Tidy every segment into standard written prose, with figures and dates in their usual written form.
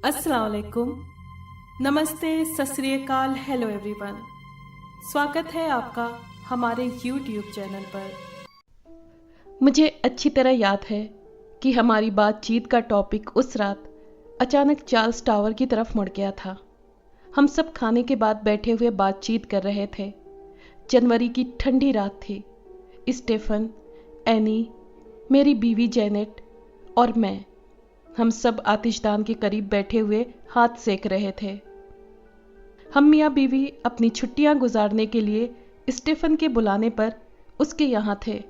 अस्सलाम वालेकुम, नमस्ते, सत श्री अकाल, हेलो एवरीवन। स्वागत है आपका हमारे YouTube चैनल पर। मुझे अच्छी तरह याद है कि हमारी बातचीत का टॉपिक उस रात अचानक चार्ल्स टावर की तरफ मुड़ गया था। हम सब खाने के बाद बैठे हुए बातचीत कर रहे थे। जनवरी की ठंडी रात थी। स्टेफन, एनी, मेरी बीवी जेनेट और मैं, हम सब आतिशदान के करीब बैठे हुए हाथ सेक रहे थे। हम मियाँ बीवी अपनी छुट्टियां गुजारने के लिए स्टेफन के बुलाने पर उसके यहाँ थे,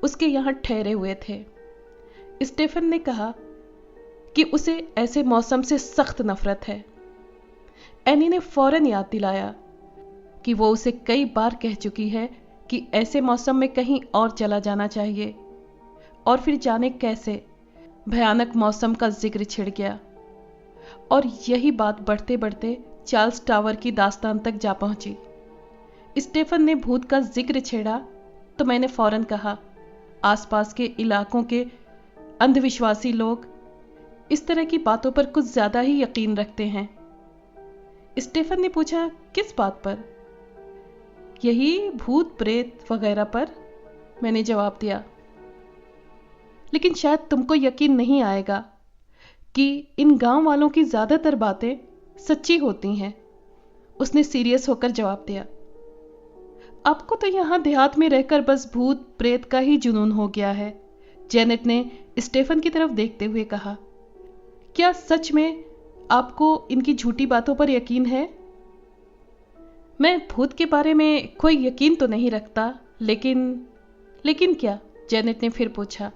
उसके यहाँ ठहरे हुए थे। स्टेफन ने कहा कि उसे ऐसे मौसम से सख्त नफरत है। एनी ने फौरन याद दिलाया कि वो उसे कई बार कह चुकी है कि ऐसे मौसम में कहीं और चला जाना चाहिए, और फिर जाने कैसे भयानक मौसम का जिक्र छिड़ गया और यही बात बढ़ते बढ़ते चार्ल्स टावर की दास्तान तक जा पहुंची। स्टेफन ने भूत का जिक्र छेड़ा तो मैंने फौरन कहा, आसपास के इलाकों के अंधविश्वासी लोग इस तरह की बातों पर कुछ ज्यादा ही यकीन रखते हैं। स्टेफन ने पूछा, किस बात पर? यही भूत प्रेत वगैरह पर, मैंने जवाब दिया। लेकिन शायद तुमको यकीन नहीं आएगा कि इन गांव वालों की ज्यादातर बातें सच्ची होती हैं, उसने सीरियस होकर जवाब दिया। आपको तो यहां देहात में रहकर बस भूत प्रेत का ही जुनून हो गया है, जेनेट ने स्टेफन की तरफ देखते हुए कहा। क्या सच में आपको इनकी झूठी बातों पर यकीन है? मैं भूत के बारे में कोई यकीन तो नहीं रखता, लेकिन क्या? जेनेट ने फिर पूछा।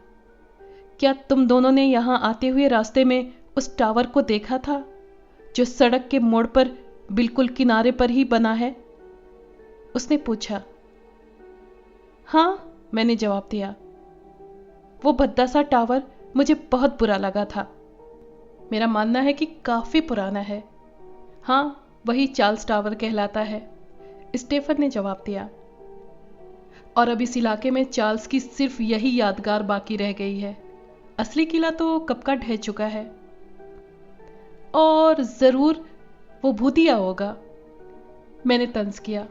क्या तुम दोनों ने यहां आते हुए रास्ते में उस टावर को देखा था जो सड़क के मोड़ पर बिल्कुल किनारे पर ही बना है? उसने पूछा। हां, मैंने जवाब दिया। वो भद्दा सा टावर मुझे बहुत बुरा लगा था। मेरा मानना है कि काफी पुराना है। हां, वही चार्ल्स टावर कहलाता है, स्टेफन ने जवाब दिया। और अब इस इलाके में चार्ल्स की सिर्फ यही यादगार बाकी रह गई है। असली किला तो कब का ढह चुका है। और जरूर वो भूतिया होगा, मैंने तंज किया।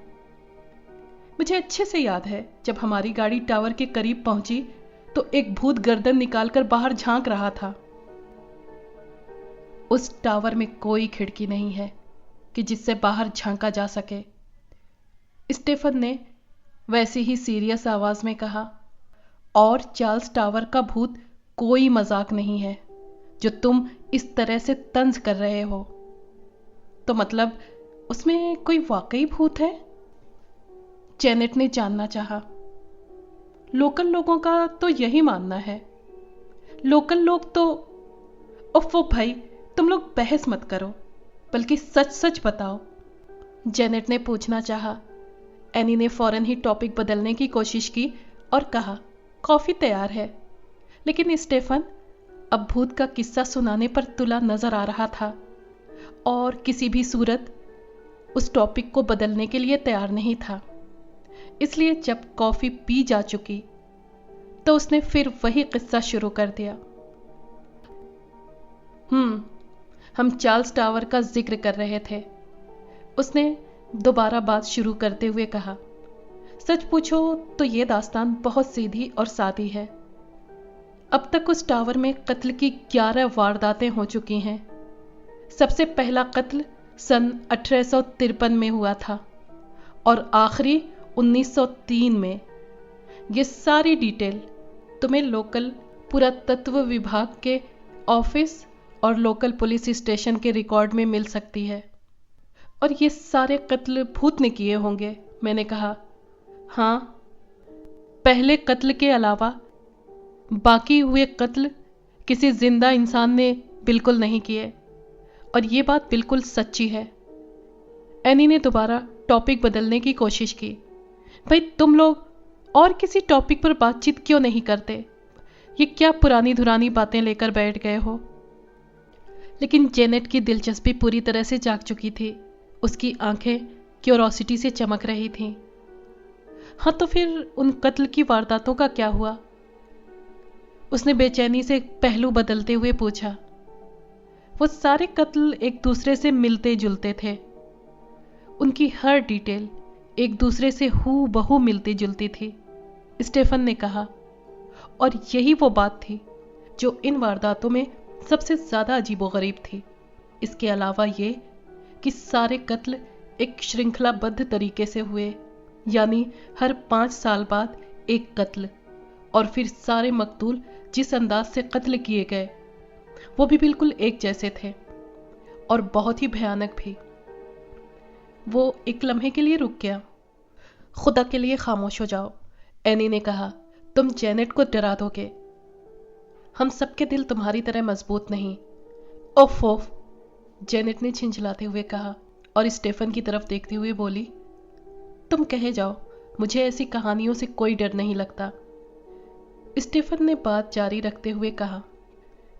मुझे अच्छे से याद है जब हमारी गाड़ी टावर के करीब पहुंची तो एक भूत गर्दन निकालकर बाहर झांक रहा था। उस टावर में कोई खिड़की नहीं है कि जिससे बाहर झांका जा सके, स्टेफन ने वैसे ही सीरियस आवाज में कहा। और चार्ल्स टावर का भूत कोई मजाक नहीं है जो तुम इस तरह से तंज कर रहे हो। तो मतलब उसमें कोई वाकई भूत है? जेनेट ने जानना चाहा। लोकल लोगों का तो यही मानना है। लोकल लोग तो... ओफो भाई, तुम लोग बहस मत करो, बल्कि सच सच बताओ, जेनेट ने पूछना चाहा। एनी ने फौरन ही टॉपिक बदलने की कोशिश की और कहा, कॉफी तैयार है। लेकिन स्टेफन अब भूत का किस्सा सुनाने पर तुला नजर आ रहा था और किसी भी सूरत उस टॉपिक को बदलने के लिए तैयार नहीं था। इसलिए जब कॉफी पी जा चुकी तो उसने फिर वही किस्सा शुरू कर दिया। हम चार्ल्स टावर का जिक्र कर रहे थे, उसने दोबारा बात शुरू करते हुए कहा। सच पूछो तो यह दास्तान बहुत सीधी और सादी है। अब तक उस टावर में कत्ल की 11 वारदातें हो चुकी हैं। सबसे पहला कत्ल सन 1853 में हुआ था और आखिरी 1903 में। ये सारी डिटेल तुम्हें लोकल पुरातत्व विभाग के ऑफिस और लोकल पुलिस स्टेशन के रिकॉर्ड में मिल सकती है। और ये सारे कत्ल भूत ने किए होंगे, मैंने कहा। हाँ, पहले कत्ल के अलावा बाकी हुए कत्ल किसी जिंदा इंसान ने बिल्कुल नहीं किए, और ये बात बिल्कुल सच्ची है। एनी ने दोबारा टॉपिक बदलने की कोशिश की। भाई, तुम लोग और किसी टॉपिक पर बातचीत क्यों नहीं करते? ये क्या पुरानी धुरानी बातें लेकर बैठ गए हो? लेकिन जेनेट की दिलचस्पी पूरी तरह से जाग चुकी थी। उसकी आंखें क्यूरोसिटी से चमक रही थीं। हाँ, तो फिर उन कत्ल की वारदातों का क्या हुआ? उसने बेचैनी से पहलू बदलते हुए पूछा। वो सारे कत्ल एक दूसरे से मिलते जुलते थे। उनकी हर डिटेल एक दूसरे से हू बहू मिलती जुलती थी, स्टेफन ने कहा। और यही वो बात थी जो इन वारदातों में सबसे ज्यादा अजीबोगरीब थी। इसके अलावा ये कि सारे कत्ल एक श्रृंखलाबद्ध तरीके से हुए, यानी हर 5 साल बाद एक कत्ल, और फिर सारे मकतूल जिस अंदाज से कत्ल किए गए वो भी बिल्कुल एक जैसे थे और बहुत ही भयानक भी। वो एक लम्हे के लिए रुक गया। खुदा के लिए खामोश हो जाओ, एनी ने कहा। तुम जेनेट को डरा दोगे। हम सबके दिल तुम्हारी तरह मजबूत नहीं। ओफ ओफ, जेनेट ने छिंछलाते हुए कहा और स्टेफन की तरफ देखते हुए बोली, तुम कहे जाओ, मुझे ऐसी कहानियों से कोई डर नहीं लगता। स्टेफन ने बात जारी रखते हुए कहा,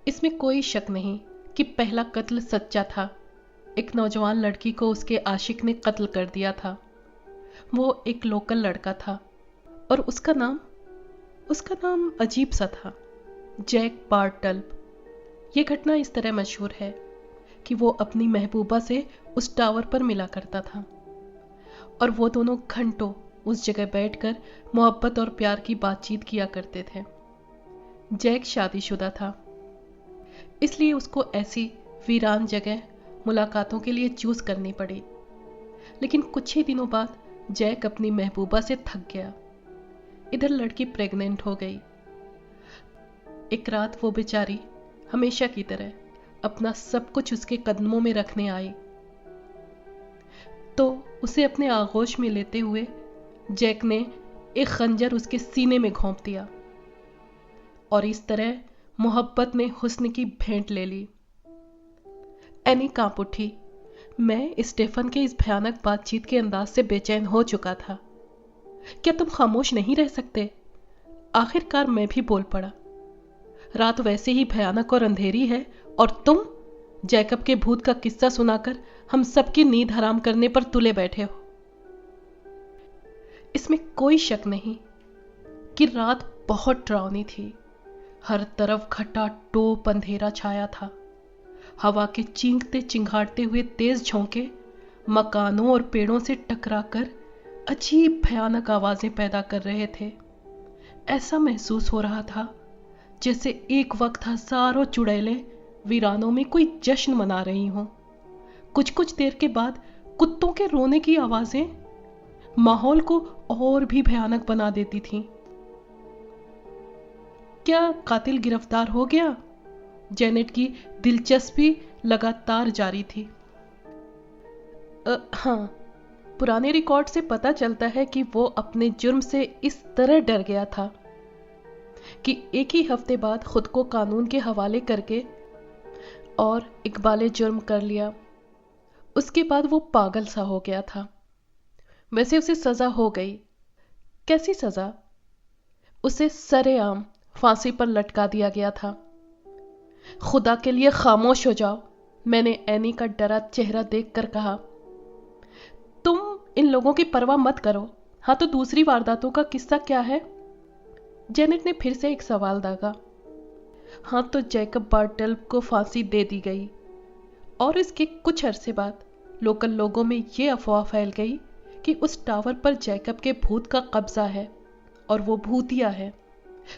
इसमें कोई शक नहीं कि पहला कत्ल सच्चा था। एक नौजवान लड़की को उसके आशिक ने कत्ल कर दिया था। वो एक लोकल लड़का था और उसका नाम अजीब सा था, जैक बार्टल्ब। ये घटना इस तरह मशहूर है कि वो अपनी महबूबा से उस टावर पर मिला करता था और वो दोनों घंटों उस जगह बैठकर मोहब्बत और प्यार की बातचीत किया करते थे। जैक शादीशुदा था, इसलिए उसको ऐसी वीरान जगह मुलाकातों के लिए चूज करनी पड़ी। लेकिन कुछ ही दिनों बाद जैक अपनी महबूबा से थक गया। इधर लड़की प्रेग्नेंट हो गई। एक रात वो बेचारी हमेशा की तरह अपना सब कुछ उसके कदमों में रखने आई, तो उसे अपने आगोश में लेते हुए जैक ने एक खंजर उसके सीने में घोंप दिया और इस तरह मोहब्बत ने हुस्न की भेंट ले ली। एनी कांप उठी। मैं स्टेफन के इस भयानक बातचीत के अंदाज से बेचैन हो चुका था। क्या तुम खामोश नहीं रह सकते? आखिरकार मैं भी बोल पड़ा। रात वैसे ही भयानक और अंधेरी है और तुम जैकब के भूत का किस्सा सुनाकर हम सबकी नींद हराम करने पर तुले बैठे हो। इसमें कोई शक नहीं कि रात बहुत डरावनी थी। हर तरफ खटाटोप अंधेरा छाया था। हवा के चींकते चिंघाड़ते हुए तेज झोंके मकानों और पेड़ों से टकराकर अजीब भयानक आवाजें पैदा कर रहे थे। ऐसा महसूस हो रहा था जैसे एक वक्त हजारों चुड़ैलें वीरानों में कोई जश्न मना रही हों। कुछ कुछ देर के बाद कुत्तों के रोने की आवाजें माहौल को और भी भयानक बना देती थीं। क्या कातिल गिरफ्तार हो गया? जेनेट की दिलचस्पी लगातार जारी थी। हाँ, पुराने रिकॉर्ड से पता चलता है कि वो अपने जुर्म से इस तरह डर गया था कि एक ही हफ्ते बाद खुद को कानून के हवाले करके और इकबाले जुर्म कर लिया। उसके बाद वो पागल सा हो गया था। वैसे उसे सजा हो गई। कैसी सजा? उसे सरेआम फांसी पर लटका दिया गया था। खुदा के लिए खामोश हो जाओ, मैंने एनी का डरा चेहरा देखकर कहा। तुम इन लोगों की परवाह मत करो। हाँ, तो दूसरी वारदातों का किस्सा क्या है? जेनेट ने फिर से एक सवाल दागा। हाँ, तो जैकब बार्टल्ब को फांसी दे दी गई और इसके कुछ अरसे बाद लोकल लोगों में ये अफवाह फैल गई कि उस टावर पर जैकब के भूत का कब्जा है और वो भूतिया है।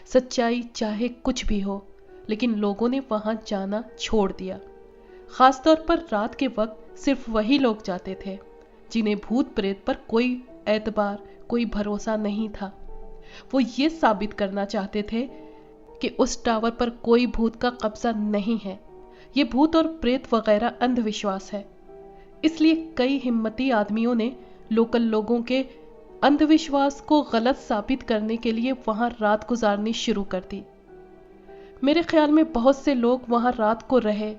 सच्चाई चाहे कुछ भी हो, लेकिन लोगों ने वहां जाना छोड़ दिया। खासतौर पर रात के वक्त सिर्फ वही लोग जाते थे जिन्हें भूत प्रेत पर कोई एतबार, कोई भरोसा नहीं था। वो ये साबित करना चाहते थे कि उस टावर पर कोई भूत का कब्जा नहीं है। ये भूत और प्रेत वगैरह अंधविश्वास है। इसलिए कई हिम्मती आदमियों ने लोकल लोगों के अंधविश्वास को गलत साबित करने के लिए वहां रात गुजारनी शुरू कर दी। मेरे ख्याल में बहुत से लोग वहां रात को रहे,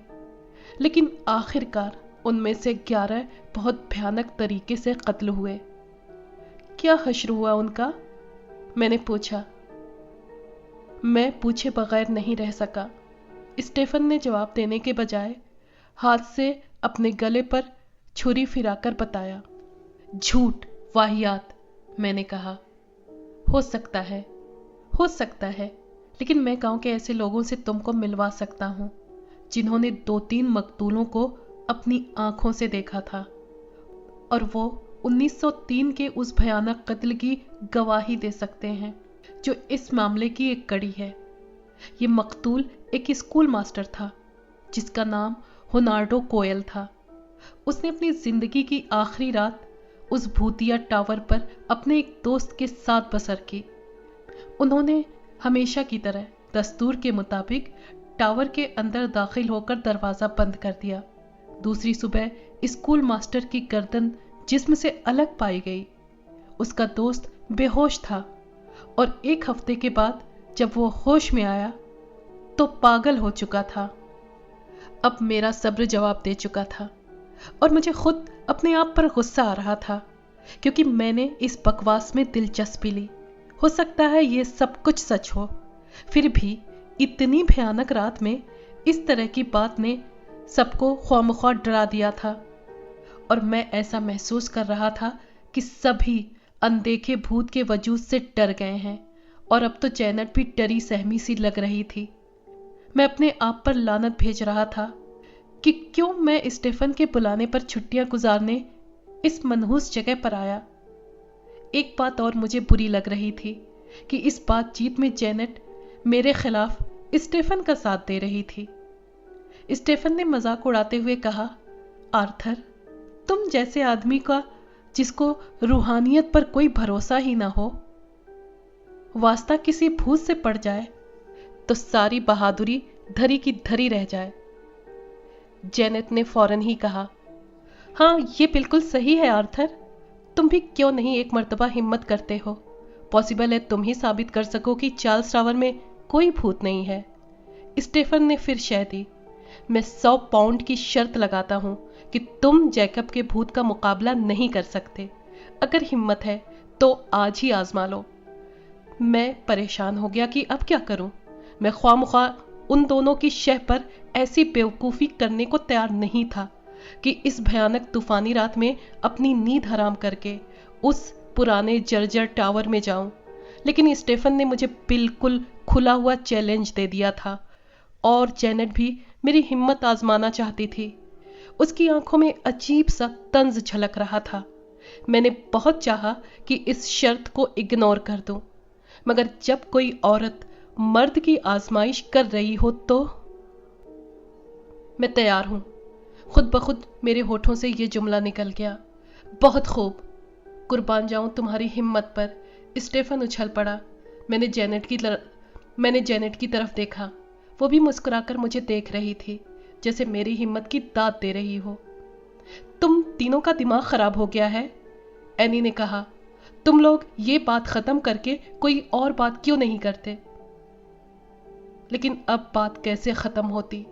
लेकिन आखिरकार उनमें से 11 बहुत भयानक तरीके से कत्ल हुए। क्या हश्र हुआ उनका? मैंने पूछा। मैं पूछे बगैर नहीं रह सका। स्टेफन ने जवाब देने के बजाय हाथ से अपने गले पर छुरी फिराकर बताया। झूठ, वाहियात, मैंने कहा। हो सकता है, लेकिन मैं गांव के ऐसे लोगों से तुमको मिलवा सकता हूं जिन्होंने 2-3 मकतूलों को अपनी आंखों से देखा था और वो 1903 के उस भयानक कत्ल की गवाही दे सकते हैं जो इस मामले की एक कड़ी है। ये मकतूल एक स्कूल मास्टर था जिसका नाम होनार्डो कोयल था। उसने अपनी जिंदगी की आखिरी रात उस भूतिया टावर पर अपने एक दोस्त के साथ बसर की। उन्होंने हमेशा की तरह दस्तूर के मुताबिक टावर के अंदर दाखिल होकर दरवाजा बंद कर दिया। दूसरी सुबह स्कूल मास्टर की गर्दन जिस्म से अलग पाई गई। उसका दोस्त बेहोश था और 1 हफ्ते के बाद जब वो होश में आया तो पागल हो चुका था। अब मेरा सब्र जवाब दे चुका था और मुझे खुद अपने आप पर गुस्सा आ रहा था क्योंकि मैंने इस बकवास में दिलचस्पी ली। हो सकता है ये सब कुछ सच हो, फिर भी इतनी भयानक रात में इस तरह की बात ने सबको ख्वामख्वा डरा दिया था और मैं ऐसा महसूस कर रहा था कि सभी अनदेखे भूत के वजूद से डर गए हैं और अब तो जैनट भी डरी सहमी सी लग रही थी। मैं अपने आप पर लानत भेज रहा था कि क्यों मैं स्टीफन के बुलाने पर छुट्टियां गुजारने इस मनहूस जगह पर आया। एक बात और मुझे बुरी लग रही थी कि इस बातचीत में जैनट मेरे खिलाफ स्टीफन का साथ दे रही थी। स्टीफन ने मजाक उड़ाते हुए कहा, आर्थर, तुम जैसे आदमी का जिसको रूहानियत पर कोई भरोसा ही ना हो, वास्ता किसी भूत से पड़ जाए तो सारी बहादुरी धरी की धरी रह जाए। जेनेट ने फौरन ही कहा, हाँ ये बिल्कुल सही है आर्थर, तुम भी क्यों नहीं एक मर्तबा हिम्मत करते हो। पॉसिबल है तुम ही साबित कर सको कि चार्ल्स टावर में कोई भूत नहीं है। स्टीफन ने फिर शह दी, मैं 100 पाउंड की शर्त लगाता हूं कि तुम जैकब के भूत का मुकाबला नहीं कर सकते। अगर हिम्मत है तो आज ही आजमा लो। मैं परेशान हो गया कि अब क्या करूं। मैं ख्वामख्वा उन दोनों की शह पर ऐसी बेवकूफ़ी करने को तैयार नहीं था कि इस भयानक तूफानी रात में अपनी नींद हराम करके उस पुराने जर्जर टावर में जाऊं। लेकिन स्टीफन ने मुझे बिल्कुल खुला हुआ चैलेंज दे दिया था और जेनेट भी मेरी हिम्मत आजमाना चाहती थी। उसकी आंखों में अजीब सा तंज झलक रहा था। मैंने बहुत चाहा कि इस शर्त को इग्नोर कर दूं, मगर जब कोई औरत मर्द की आजमाइश कर रही हो तो मैं तैयार हूं। खुद ब खुद मेरे होठों से यह जुमला निकल गया, बहुत खूब, कुर्बान जाऊं तुम्हारी हिम्मत पर। स्टीफन उछल पड़ा। मैंने जेनेट की तरफ देखा। वो भी मुस्कुराकर मुझे देख रही थी, जैसे मेरी हिम्मत की दाद दे रही हो। तुम तीनों का दिमाग खराब हो गया है, एनी ने कहा। तुम लोग ये बात खत्म करके कोई और बात क्यों नहीं करते? लेकिन अब बात कैसे खत्म होती?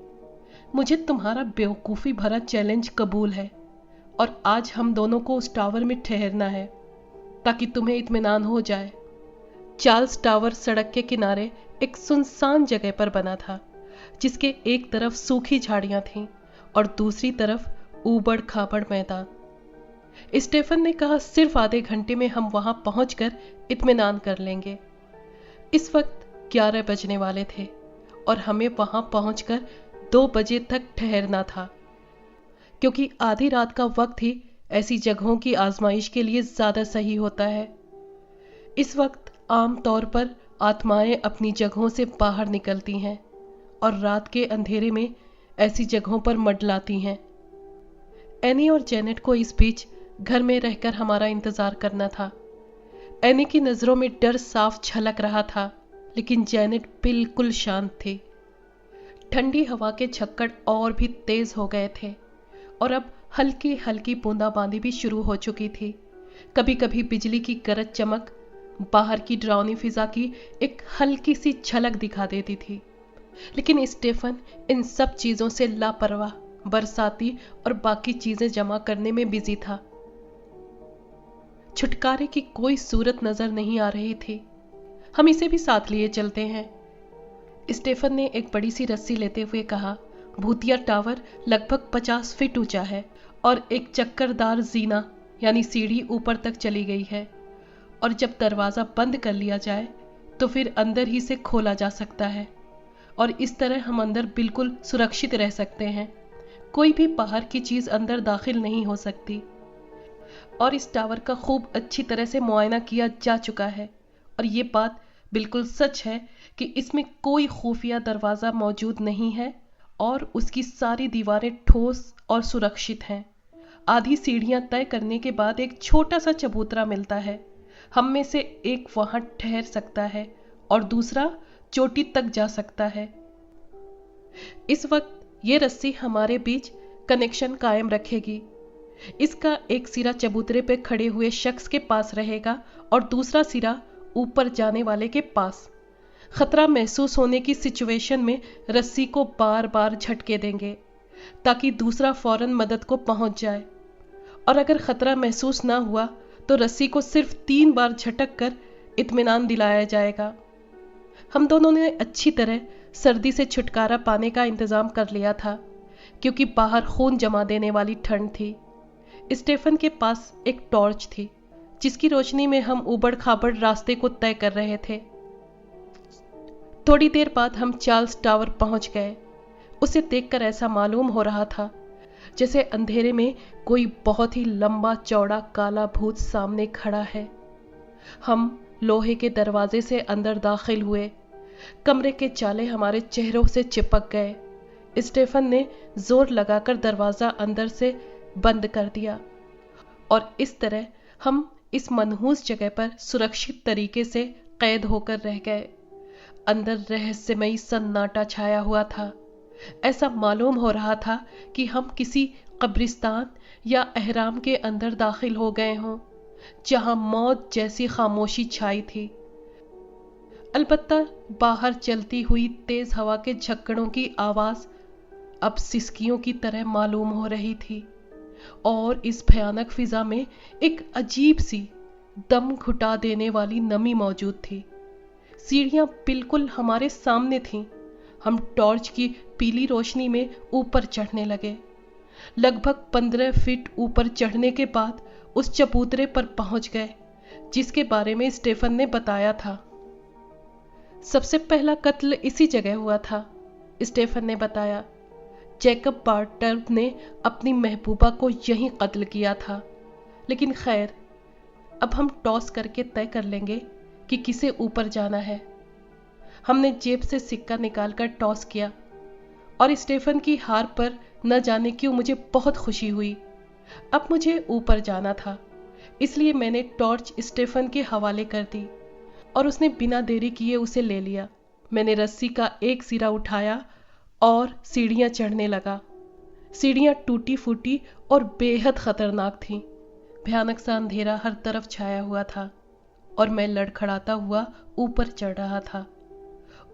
मुझे तुम्हारा बेवकूफ़ी भरा चैलेंज कबूल है और आज हम दोनों को उस टावर में ठहरना है ताकि तुम्हें इत्मीनान हो जाए। चार्ल्स टावर सड़क के किनारे एक सुनसान जगह पर बना था, जिसके एक तरफ सूखी झाड़ियां थीं और दूसरी तरफ ऊबड़ खाबड़ मैदान। स्टीफन ने कहा, सिर्फ आधे घंटे में हम वहां पहुंचकर इत्मीनान कर लेंगे। इस वक्त 11 बजने वाले थे और हमें वहां पहुंचकर 2 बजे तक ठहरना था, क्योंकि आधी रात का वक्त ही ऐसी जगहों की आजमाइश के लिए ज्यादा सही होता है। इस वक्त आम तौर पर आत्माएं अपनी जगहों से बाहर निकलती हैं और रात के अंधेरे में ऐसी जगहों पर मंडलाती हैं। एनी और जेनेट को इस बीच घर में रहकर हमारा इंतजार करना था। एनी की नजरों में डर साफ झलक रहा था, लेकिन जेनेट बिल्कुल शांत थी। ठंडी हवा के झक्कड़ और भी तेज हो गए थे और अब हल्की हल्की बूंदाबांदी भी शुरू हो चुकी थी। कभी कभी बिजली की गरज चमक बाहर की डरावनी फिजा की एक हल्की सी झलक दिखा देती थी, लेकिन स्टीफन इन सब चीजों से लापरवाह बरसाती और बाकी चीजें जमा करने में बिजी था। छुटकारे की कोई सूरत नजर नहीं आ रही थी। हम इसे भी साथ लिए चलते हैं, स्टीफन ने एक बड़ी सी रस्सी लेते हुए कहा। भूतिया टावर लगभग 50 फीट ऊंचा है और एक चक्करदार जीना यानी सीढ़ी ऊपर तक चली गई है, और जब दरवाजा बंद कर लिया जाए तो फिर अंदर ही से खोला जा सकता है और इस तरह हम अंदर बिल्कुल सुरक्षित रह सकते हैं। कोई भी बाहर की चीज अंदर दाखिल नहीं हो सकती। और इस टावर का खूब अच्छी तरह से मुआयना किया जा चुका है और ये बात बिल्कुल सच है कि इसमें कोई खुफिया दरवाज़ा मौजूद नहीं है और उसकी सारी दीवारें ठोस और सुरक्षित हैं। आधी सीढ़ियां तय करने के बाद एक छोटा सा चबूतरा मिलता है। हम में से एक वहां ठहर सकता है और दूसरा चोटी तक जा सकता है। इस वक्त ये रस्सी हमारे बीच कनेक्शन कायम रखेगी। इसका एक सिरा चबूतरे पे खड़े हुए शख्स के पास रहेगा और दूसरा सिरा ऊपर जाने वाले के पास। खतरा महसूस होने की सिचुएशन में रस्सी को बार बार झटके देंगे ताकि दूसरा फौरन मदद को पहुंच जाए, और अगर खतरा महसूस ना हुआ तो रस्सी को सिर्फ 3 बार झटक कर इत्मीनान दिलाया जाएगा। हम दोनों ने अच्छी तरह सर्दी से छुटकारा पाने का इंतजाम कर लिया था क्योंकि बाहर खून जमा देने वाली ठंड थी। स्टेफन के पास एक टॉर्च थी जिसकी रोशनी में हम उबड़ खाबड़ रास्ते को तय कर रहे थे। थोड़ी देर बाद हम चार्ल्स टावर पहुंच गए। उसे देखकर ऐसा मालूम हो रहा था जैसे अंधेरे में कोई बहुत ही लंबा चौड़ा काला भूत सामने खड़ा है। हम लोहे के दरवाजे से अंदर दाखिल हुए। कमरे के चाले हमारे चेहरों से चिपक गए। स्टेफन ने जोर लगाकर दरवाजा अंदर से बंद कर दिया और इस तरह हम इस मनहूस जगह पर सुरक्षित तरीके से कैद होकर रह गए। अंदर रहस्यमयी सन्नाटा छाया हुआ था। ऐसा मालूम हो रहा था कि हम किसी कब्रिस्तान या अहराम के अंदर दाखिल हो गए हों जहां मौत जैसी खामोशी छाई थी। अलबत्ता बाहर चलती हुई तेज हवा के झक्कड़ों की आवाज अब सिसकियों की तरह मालूम हो रही थी और इस भयानक फिजा में एक अजीब सी दम घुटा देने वाली नमी मौजूद थी। सीढ़ियां बिल्कुल हमारे सामने थीं। हम टॉर्च की पीली रोशनी में ऊपर चढ़ने लगे। लगभग 15 फीट ऊपर चढ़ने के बाद उस चबूतरे पर पहुंच गए जिसके बारे में स्टेफन ने बताया था। सबसे पहला कत्ल इसी जगह हुआ था, स्टेफन ने बताया। जैकब बार्टर ने अपनी महबूबा को यहीं कत्ल किया था। लेकिन खैर, अब हम टॉस करके तय कर लेंगे कि किसे ऊपर जाना है। हमने जेब से सिक्का निकालकर टॉस किया और स्टेफन की हार पर न जाने क्यों मुझे बहुत खुशी हुई। अब मुझे ऊपर जाना था, इसलिए मैंने टॉर्च स्टेफन के हवाले कर दी और उसने बिना देरी किए उसे ले लिया। मैंने रस्सी का एक सिरा उठाया और सीढ़ियां चढ़ने लगा। सीढ़ियां टूटी फूटी और बेहद खतरनाक थीं। भयानक सा अंधेरा हर तरफ छाया हुआ था और मैं लड़खड़ाता हुआ ऊपर चढ़ रहा था।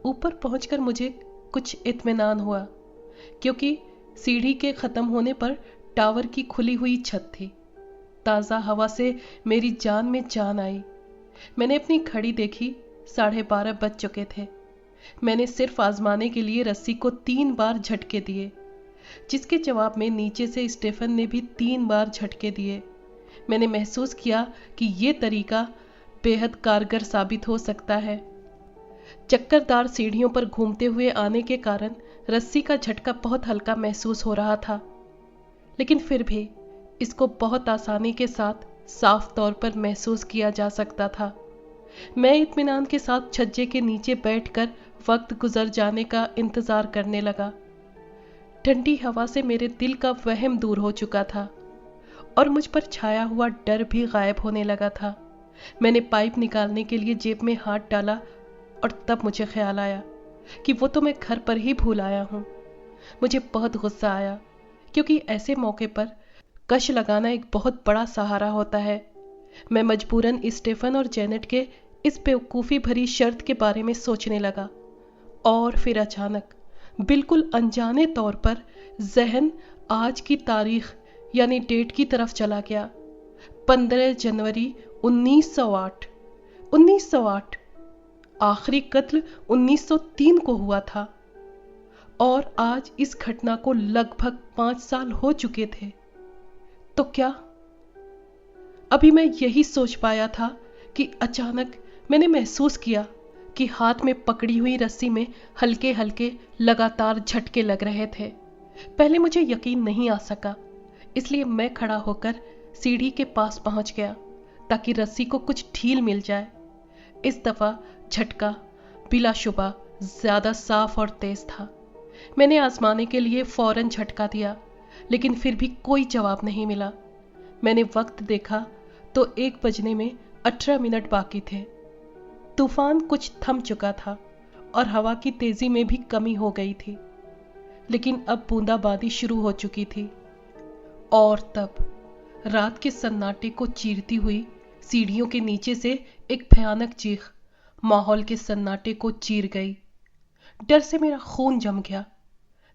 ऊपर पहुंचकर मुझे कुछ इत्मीनान हुआ क्योंकि सीढ़ी के खत्म होने पर टावर की खुली हुई छत थी। ताज़ा हवा से मेरी जान में जान आई। मैंने अपनी घड़ी देखी, 12:30 बज चुके थे। मैंने सिर्फ आजमाने के लिए रस्सी को 3 बार झटके दिए, जिसके जवाब में नीचे से स्टेफन ने भी 3 बार झटके दिए। मैंने महसूस किया कि ये तरीका बेहद कारगर साबित हो सकता है। चक्करदार सीढ़ियों पर घूमते हुए आने के कारण रस्सी का झटका बहुत हल्का महसूस हो रहा था, लेकिन फिर भी इसको बहुत आसानी के साथ साफ तौर पर महसूस किया जा सकता था। मैं इत्मीनान के साथ छज्जे के नीचे बैठकर वक्त गुजर जाने का इंतजार करने लगा। ठंडी हवा से मेरे दिल का वहम दूर हो चुका था और मुझ पर छाया हुआ डर भी गायब होने लगा था। मैंने पाइप निकालने के लिए जेब में हाथ डाला और तब मुझे ख्याल आया कि वो तो मैं घर पर ही भूल आया हूँ। मुझे बहुत गुस्सा आया क्योंकि ऐसे मौके पर कश लगाना एक बहुत बड़ा सहारा होता है। मैं मजबूरन स्टेफन और जेनेट के इस बेवकूफ़ी भरी शर्त के बारे में सोचने लगा और फिर अचानक बिल्कुल अनजाने तौर पर जहन आज की तारीख यानी डेट की तरफ चला गया। 15 जनवरी 1908। 1908। आखिरी कत्ल 1903 को हुआ था और आज इस घटना को लगभग 5 साल हो चुके थे। तो क्या अभी मैं यही सोच पाया था कि अचानक मैंने महसूस किया कि हाथ में पकड़ी हुई रस्सी में हल्के हल्के लगातार झटके लग रहे थे। पहले मुझे यकीन नहीं आ सका, इसलिए मैं खड़ा होकर सीढ़ी के पास पहुंच गया ताकि रस्सी को कुछ ढील मिल जाए। इस दफा झटका बिलाशुबा ज्यादा साफ और तेज था। मैंने आजमाने के लिए फौरन झटका दिया, लेकिन फिर भी कोई जवाब नहीं मिला। मैंने वक्त देखा तो 1 बजने में 18 मिनट बाकी थे। तूफान कुछ थम चुका था और हवा की तेजी में भी कमी हो गई थी, लेकिन अब बूंदाबांदी शुरू हो चुकी थी। और तब रात के सन्नाटे को चीरती हुई सीढ़ियों के नीचे से एक भयानक चीख माहौल के सन्नाटे को चीर गई। डर से मेरा खून जम गया,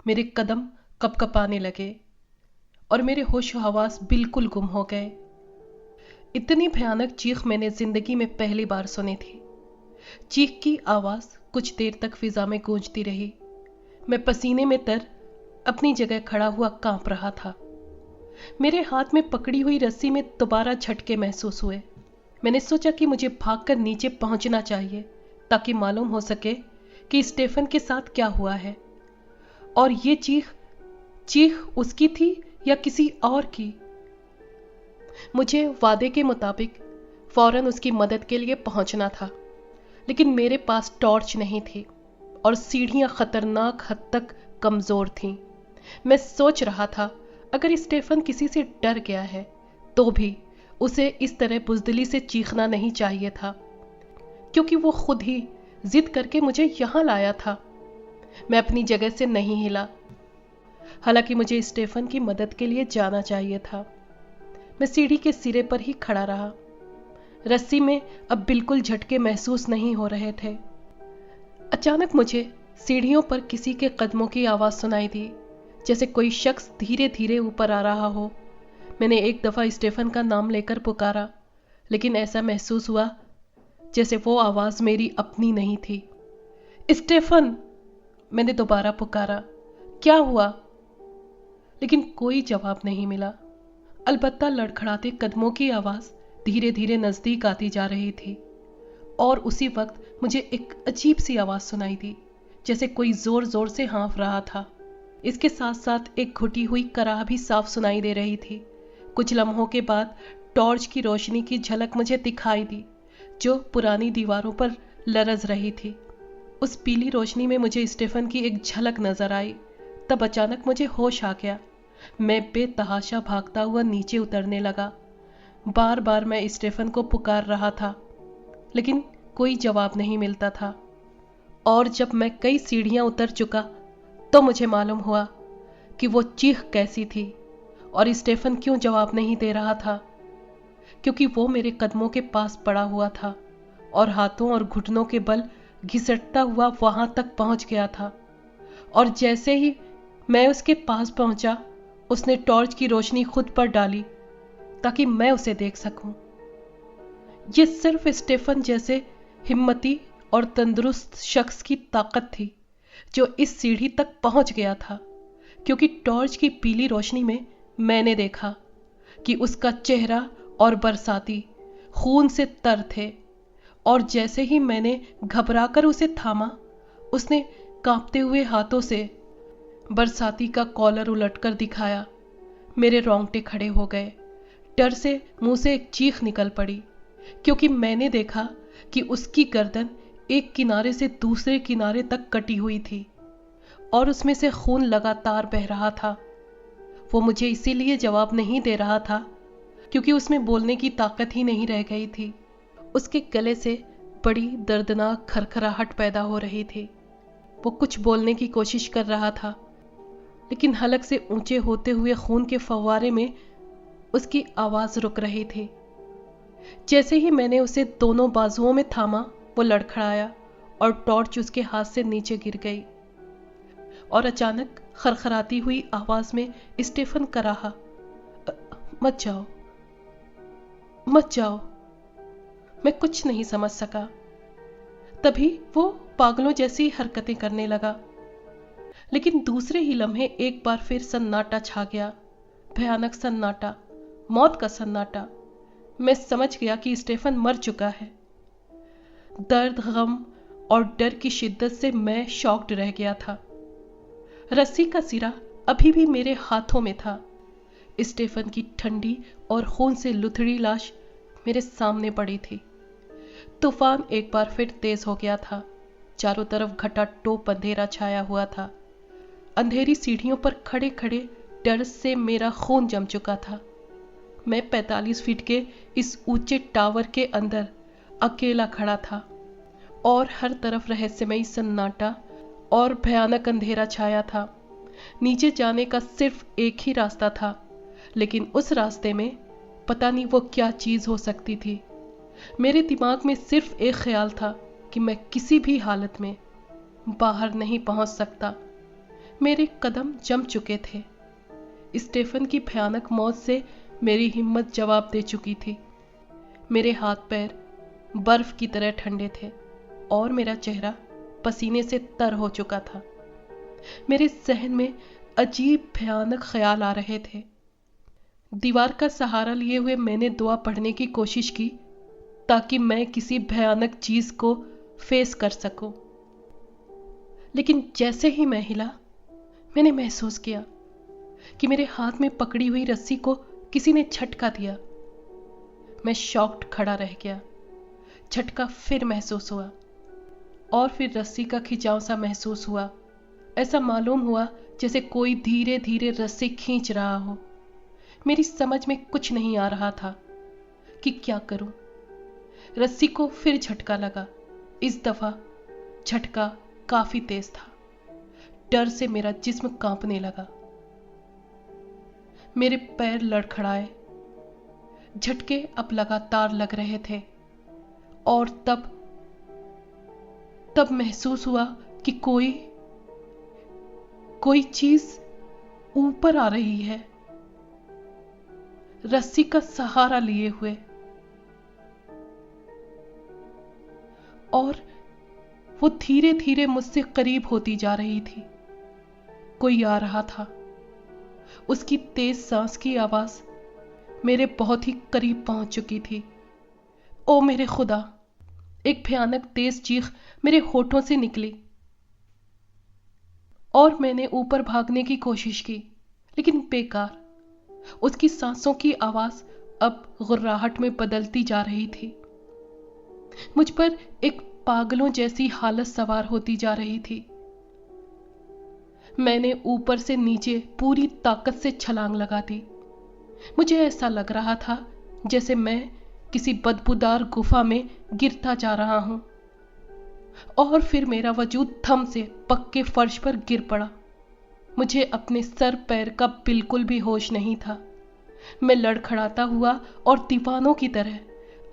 मेरे कदम कपकपाने लगे और मेरे होश हवास बिल्कुल गुम हो गए। इतनी भयानक चीख मैंने जिंदगी में पहली बार सुनी थी। चीख की आवाज कुछ देर तक फिजा में गूंजती रही। मैं पसीने में तर अपनी जगह खड़ा हुआ कांप रहा था। मेरे हाथ में पकड़ी हुई रस्सी में दोबारा झटके महसूस हुए। मैंने सोचा कि मुझे भागकर नीचे पहुंचना चाहिए ताकि मालूम हो सके कि स्टेफन के साथ क्या हुआ है और ये चीख उसकी थी या किसी और की। मुझे वादे के मुताबिक फौरन उसकी मदद के लिए पहुंचना था, लेकिन मेरे पास टॉर्च नहीं थी और सीढ़ियां खतरनाक हद तक कमजोर थीं। मैं सोच रहा था, अगर स्टेफन किसी से डर गया है तो भी उसे इस तरह बुजदिली से चीखना नहीं चाहिए था, क्योंकि वो खुद ही जिद करके मुझे यहां लाया था। मैं अपनी जगह से नहीं हिला, हालांकि मुझे स्टेफन की मदद के लिए जाना चाहिए था। मैं सीढ़ी के सिरे पर ही खड़ा रहा। रस्सी में अब बिल्कुल झटके महसूस नहीं हो रहे थे। अचानक मुझे सीढ़ियों पर किसी के कदमों की आवाज सुनाई दी, जैसे कोई शख्स धीरे धीरे ऊपर आ रहा हो। मैंने एक दफा स्टेफन का नाम लेकर पुकारा, लेकिन ऐसा महसूस हुआ जैसे वो आवाज मेरी अपनी नहीं थी। स्टेफन, मैंने दोबारा पुकारा, क्या हुआ? लेकिन कोई जवाब नहीं मिला। अलबत्ता लड़खड़ाते कदमों की आवाज धीरे धीरे नजदीक आती जा रही थी और उसी वक्त मुझे एक अजीब सी आवाज सुनाई दी, जैसे कोई जोर जोर से हाँफ रहा था। इसके साथ साथ एक घुटी हुई कराह भी साफ सुनाई दे रही थी। कुछ लम्हों के बाद टॉर्च की रोशनी की झलक मुझे दिखाई दी, जो पुरानी दीवारों पर लरज रही थी। उस पीली रोशनी में मुझे स्टेफन की एक झलक नजर आई। तब अचानक मुझे होश आ गया। मैं बेतहाशा भागता हुआ नीचे उतरने लगा। बार बार मैं स्टेफन को पुकार रहा था, लेकिन कोई जवाब नहीं मिलता था। और जब मैं कई सीढ़ियां उतर चुका तो मुझे मालूम हुआ कि वो चीख कैसी थी और स्टेफन क्यों जवाब नहीं दे रहा था, क्योंकि वो मेरे कदमों के पास पड़ा हुआ था और हाथों और घुटनों के बल घिसटता हुआ वहां तक पहुंच गया था। और जैसे ही मैं उसके पास पहुंचा, उसने टॉर्च की रोशनी खुद पर डाली ताकि मैं उसे देख सकूं। यह सिर्फ स्टेफन जैसे हिम्मती और तंदुरुस्त शख्स की ताकत थी जो इस सीढ़ी तक पहुंच गया था, क्योंकि टॉर्च की पीली रोशनी में मैंने देखा कि उसका चेहरा और बरसाती खून से तर थे। और जैसे ही मैंने घबराकर उसे थामा, उसने कांपते हुए हाथों से बरसाती का कॉलर उलटकर दिखाया। मेरे रोंगटे खड़े हो गए। डर से मुंह से एक चीख निकल पड़ी, क्योंकि मैंने देखा कि उसकी गर्दन एक किनारे से दूसरे किनारे तक कटी हुई थी और उसमें से खून लगातार बह रहा था। वो मुझे इसीलिए जवाब नहीं दे रहा था क्योंकि उसमें बोलने की ताकत ही नहीं रह गई थी। उसके गले से बड़ी दर्दनाक खरखराहट पैदा हो रही थी। वो कुछ बोलने की कोशिश कर रहा था, लेकिन हलक से ऊंचे होते हुए खून के फव्वारे में उसकी आवाज रुक रही थी। जैसे ही मैंने उसे दोनों बाजुओं में थामा, वो लड़खड़ाया और टॉर्च उसके हाथ से नीचे गिर गई। और अचानक खरखराती हुई आवाज में स्टेफन कराहा, मत जाओ, मत जाओ। मैं कुछ नहीं समझ सका। तभी वो पागलों जैसी हरकतें करने लगा। लेकिन दूसरे ही लम्हे एक बार फिर सन्नाटा छा गया, भयानक सन्नाटा, मौत का सन्नाटा। मैं समझ गया कि स्टेफन मर चुका है। दर्द, गम और डर की शिद्दत से मैं शॉक्ड रह गया था। रस्सी का सिरा अभी भी मेरे हाथों में था। स्टेफन की ठंडी और खून से लुथड़ी लाश मेरे सामने पड़ी थी। तूफान एक बार फिर तेज हो गया था। चारों तरफ घटाटोप अंधेरा छाया हुआ था। अंधेरी सीढ़ियों पर खड़े खड़े डर से मेरा खून जम चुका था। मैं 45 फीट के इस ऊंचे टावर के अंदर अकेला खड़ा था और हर तरफ रहस्यमयी सन्नाटा और भयानक अंधेरा छाया था। नीचे जाने का सिर्फ एक ही रास्ता था, लेकिन उस रास्ते में पता नहीं वो क्या चीज हो सकती थी। मेरे दिमाग में सिर्फ एक ख्याल था कि मैं किसी भी हालत में बाहर नहीं पहुंच सकता। मेरे कदम जम चुके थे। स्टेफन की भयानक मौत से मेरी हिम्मत जवाब दे चुकी थी। मेरे हाथ पैर बर्फ की तरह ठंडे थे और मेरा चेहरा पसीने से तर हो चुका था। मेरे जहन में अजीब भयानक ख्याल आ रहे थे। दीवार का सहारा लिए हुए मैंने दुआ पढ़ने की कोशिश की ताकि मैं किसी भयानक चीज को फेस कर सकूं। लेकिन जैसे ही मैं हिला, मैंने महसूस किया कि मेरे हाथ में पकड़ी हुई रस्सी को किसी ने झटका दिया। मैं शॉक्ड खड़ा रह गया। झटका फिर महसूस हुआ और फिर रस्सी का खिंचाव सा महसूस हुआ। ऐसा मालूम हुआ जैसे कोई धीरे धीरे रस्सी खींच रहा हो। मेरी समझ में कुछ नहीं आ रहा था कि क्या करूं। रस्सी को फिर झटका लगा। इस दफा झटका काफी तेज था। डर से मेरा जिस्म कांपने लगा। मेरे पैर लड़खड़ाए। झटके अब लगातार लग रहे थे और तब महसूस हुआ कि कोई चीज ऊपर आ रही है, रस्सी का सहारा लिए हुए, और वो धीरे धीरे मुझसे करीब होती जा रही थी। कोई आ रहा था। उसकी तेज सांस की आवाज मेरे बहुत ही करीब पहुंच चुकी थी। ओ मेरे खुदा! एक भयानक तेज चीख मेरे होठों से निकली और मैंने ऊपर भागने की कोशिश की, लेकिन बेकार। उसकी सांसों की आवाज अब गुर्राहट में बदलती जा रही थी। मुझ पर एक पागलों जैसी हालत सवार होती जा रही थी। मैंने ऊपर से नीचे पूरी ताकत से छलांग लगा दी। मुझे ऐसा लग रहा था जैसे मैं किसी बदबूदार गुफा में गिरता जा रहा हूं, और फिर मेरा वजूद थम से पक्के फर्श पर गिर पड़ा। मुझे अपने सर पैर का बिल्कुल भी होश नहीं था। मैं लड़खड़ाता हुआ और दीवानों की तरह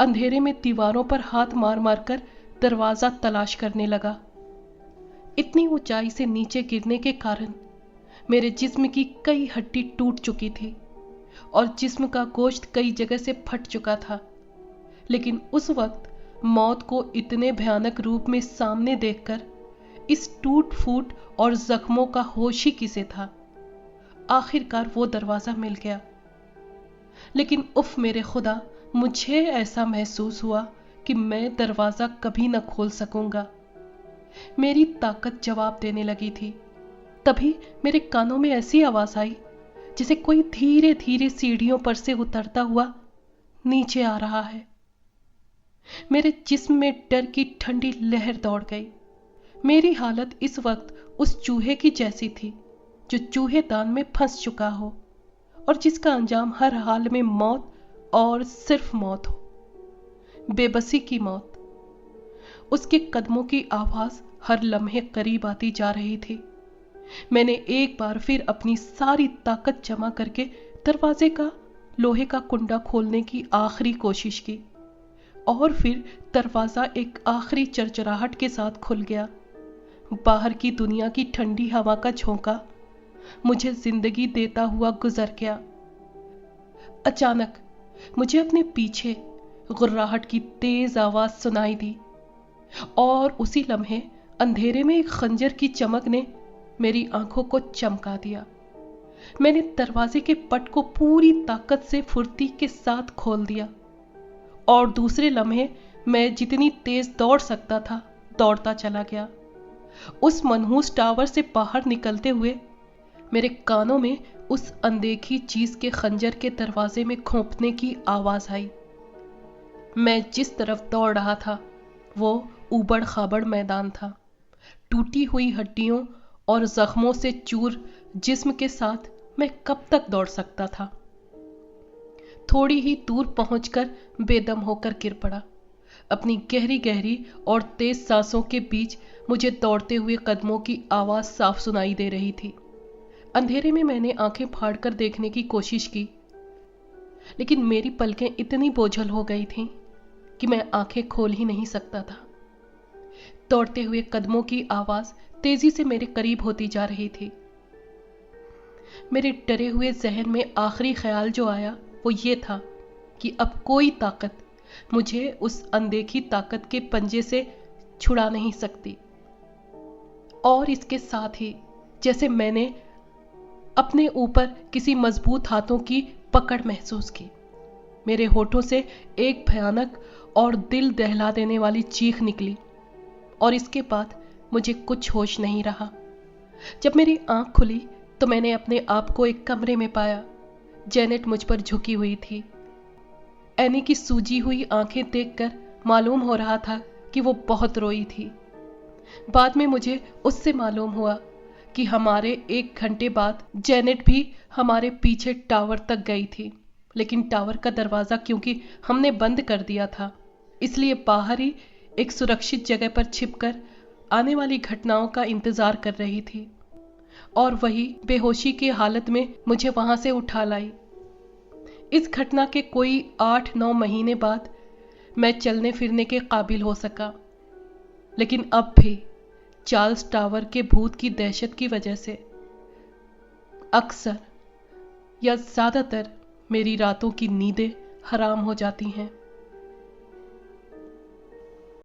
अंधेरे में दीवारों पर हाथ मार मार कर दरवाजा तलाश करने लगा। इतनी ऊंचाई से नीचे गिरने के कारण मेरे जिस्म की कई हड्डी टूट चुकी थी और जिस्म का गोश्त कई जगह से फट चुका था। लेकिन उस वक्त मौत को इतने भयानक रूप में सामने देखकर इस टूट फूट और जख्मों का होश ही किसे था। आखिरकार वो दरवाजा मिल गया। लेकिन उफ मेरे खुदा, मुझे ऐसा महसूस हुआ कि मैं दरवाजा कभी न खोल सकूंगा। मेरी ताकत जवाब देने लगी थी। तभी मेरे कानों में ऐसी आवाज आई जैसे कोई धीरे धीरे सीढ़ियों पर से उतरता हुआ नीचे आ रहा है। मेरे जिस्म में डर की ठंडी लहर दौड़ गई। मेरी हालत इस वक्त उस चूहे की जैसी थी जो चूहेदान में फंस चुका हो और जिसका अंजाम हर हाल में मौत और सिर्फ मौत हो, बेबसी की मौत। उसके कदमों की आवाज हर लम्हे करीब आती जा रही थी। मैंने एक बार फिर अपनी सारी ताकत जमा करके दरवाजे का लोहे का कुंडा खोलने की आखिरी कोशिश की और फिर दरवाजा एक आखिरी चरचराहट के साथ खुल गया। बाहर की दुनिया की ठंडी हवा का झोंका मुझे जिंदगी देता हुआ गुजर गया। अचानक मुझे अपने पीछे गुर्राहट की तेज आवाज सुनाई दी और उसी लम्हे अंधेरे में एक खंजर की चमक ने मेरी आंखों को चमका दिया। मैंने दरवाजे के पट को पूरी ताकत से फुर्ती के साथ खोल दिया और दूसरे लम्हे मैं जितनी तेज दौड़ सकता था दौड़ता चला गया। उस मनहूस टावर से बाहर निकलते हुए मेरे कानों में उस अनदेखी चीज के खंजर के दरवाजे में खोंपने की आवाज आई। मैं जिस तरफ दौड़ रहा था वो ऊबड़ खाबड़ मैदान था। टूटी हुई हड्डियों और जख्मों से चूर जिस्म के साथ मैं कब तक दौड़ सकता था। थोड़ी ही दूर पहुंचकर बेदम होकर गिर पड़ा। अपनी गहरी गहरी और तेज सांसों के बीच मुझे दौड़ते हुए कदमों की आवाज साफ सुनाई दे रही थी। अंधेरे में मैंने आंखें फाड़कर देखने की कोशिश की, लेकिन मेरी पलकें इतनी बोझल हो गई थीं कि मैं आंखें खोल ही नहीं सकता था। दौड़ते हुए कदमों की आवाज तेजी से मेरे करीब होती जा रही थी। मेरे डरे हुए जहन में आखिरी ख्याल जो आया वो ये था कि अब कोई ताकत मुझे उस अनदेखी ताकत के पंजे से छुड़ा नहीं सकती। और इसके साथ ही जैसे मैंने अपने ऊपर किसी मजबूत हाथों की पकड़ महसूस की, मेरे होठों से एक भयानक और दिल दहला देने वाली चीख निकली और इसके बाद मुझे कुछ होश नहीं रहा। जब मेरी आंख खुली तो मैंने अपने आप को एक कमरे में पाया। जेनेट मुझ पर झुकी हुई थी। एनी की सूजी हुई आंखें देखकर मालूम हो रहा था कि वो बहुत रोई थी। बाद में मुझे उससे मालूम हुआ कि हमारे 1 घंटे बाद जेनेट भी हमारे पीछे टावर तक गई थी, लेकिन टावर का दरवाज़ा क्योंकि हमने बंद कर दिया था, इसलिए बाहर ही एक सुरक्षित जगह पर छिपकर आने वाली घटनाओं का इंतजार कर रही थी और वही बेहोशी की हालत में मुझे वहां से उठा लाई। इस घटना के कोई 8-9 महीने बाद मैं चलने फिरने के काबिल हो सका, लेकिन अब भी चार्ल्स टावर के भूत की दहशत की वजह से अक्सर या ज्यादातर मेरी रातों की नींदें हराम हो जाती हैं।